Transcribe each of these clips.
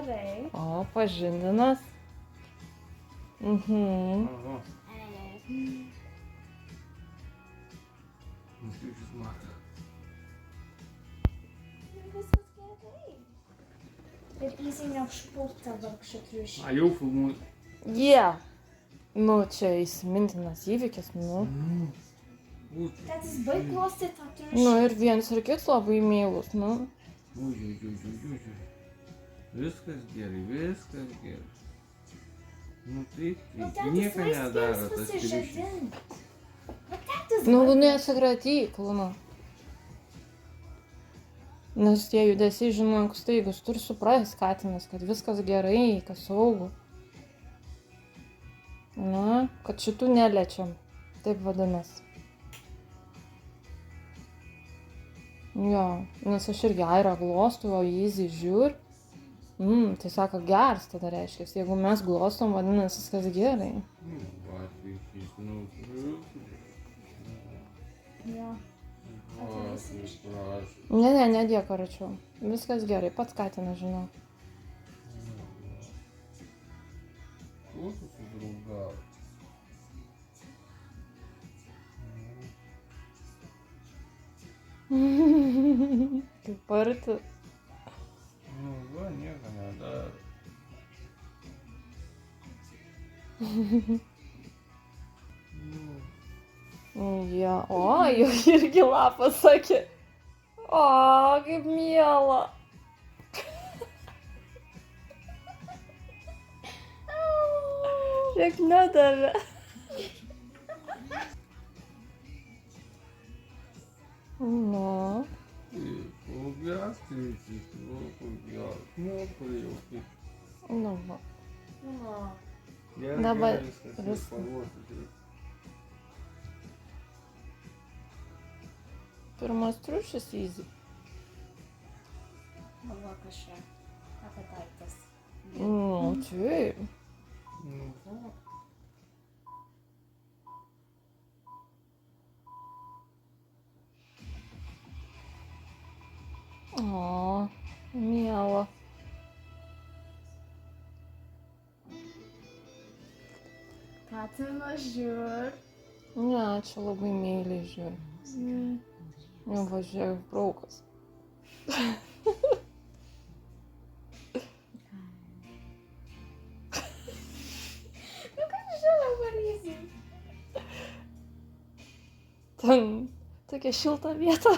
gerai. O, pažindinas. Aha. Nuskriausis mato. Viskas gerai. Ir Easy neužpulta vargšą triušį. A, jau filmuoju. Nu, čia įsimintinas įvykis, nu. Būtų. Tėtis baig glostyti tą triušį. Nu, ir vienas ir kitas labai mylus, nu. Ui. Viskas gerai, viskas gerai. Nu taip, nieko nedaro tas triušis. Nu, nesikratyk, Luna. Nes tie judesiai, žinok, staigus, turi suprasti katinas, kad viskas gerai, kad saugu. Na, kad šitų neliečiam. Taip vadinasi. Jo, nes aš irgi Airą glostu, o Easy žiūri. Tai sako, geras tada reiškia. Jeigu mes glostom, vadinasi viskas gerai. Jo. Ne, nedėk arčiau. Viskas gerai, pats katinas žino. Ko susidraugavo? Kaip arti. Nu, va, nieko nedaro. Ja, o, jau irgi lapas sakė. O, kaip miela. Žiek nedavė. Nu. O geras triušis, o geras. Moka jau kaip. Nu, va. Gerai, Dabar viskas viskas. paruošta. Pirmas triušis Easy. Va, kažką. Apetaitas. Nu, taip. Nu, va. O, miela. Katinas žiūri. Ne, čia labai meiliai žiūri. Jau važiuoju braukas. Nu, kaip žiūri, Easy. Ten tokia šilta vieta.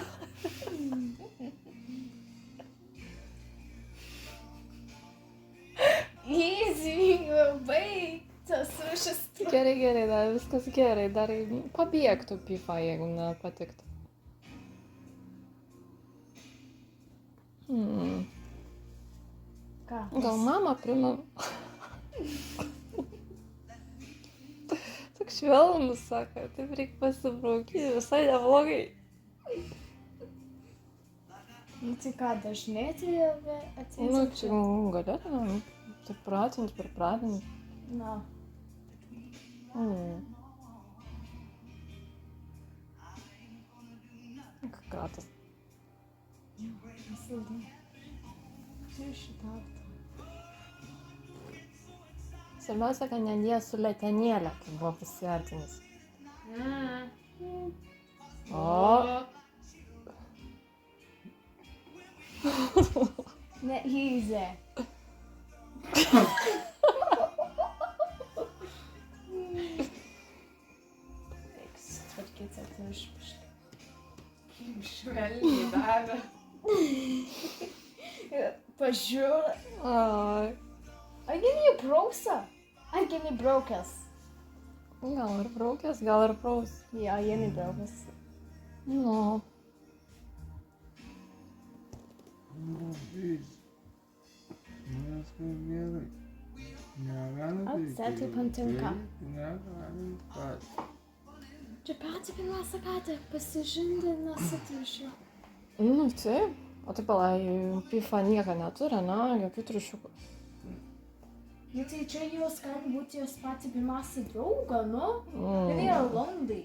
Easy, baig. Tas triušis. Gerai, dar viskas gerai. Dar pabėgtų pifa, jeigu nepatiktų. Ką? Gal mama primenu? Toks švelnus, sako, taip reikia pasibraukyti, visai neblogai. Nu, tai ką, dažnai ateina? Nu, čia galėtume pripratinti. Na. Kratas. Pasildė. Triušį tautą. Svarbiausia, kad nedėjo su letenėlė, kai buvo pasiartinis. O. Ne, Easy. Reiks sutvarkyti atriušį. Švelniai davė. Pažiūrė. Ai. Argi neįbrausa? Argi neįbraukęs? Gal ir braukęs, gal ir praus. Jo, jie neįbraukęs. Nu. Viskas gerai. Negali O, Zetui patinka. Negali pats. Čia patį pirmiausia katę pasižindina su triušiu. Nu, taip. O tai palai, pifa nieko neturi, na, jokių triušiukų. Nu, tai čia jos gali būti jos patį pirmiausia draugą, nu? Ir jie longai.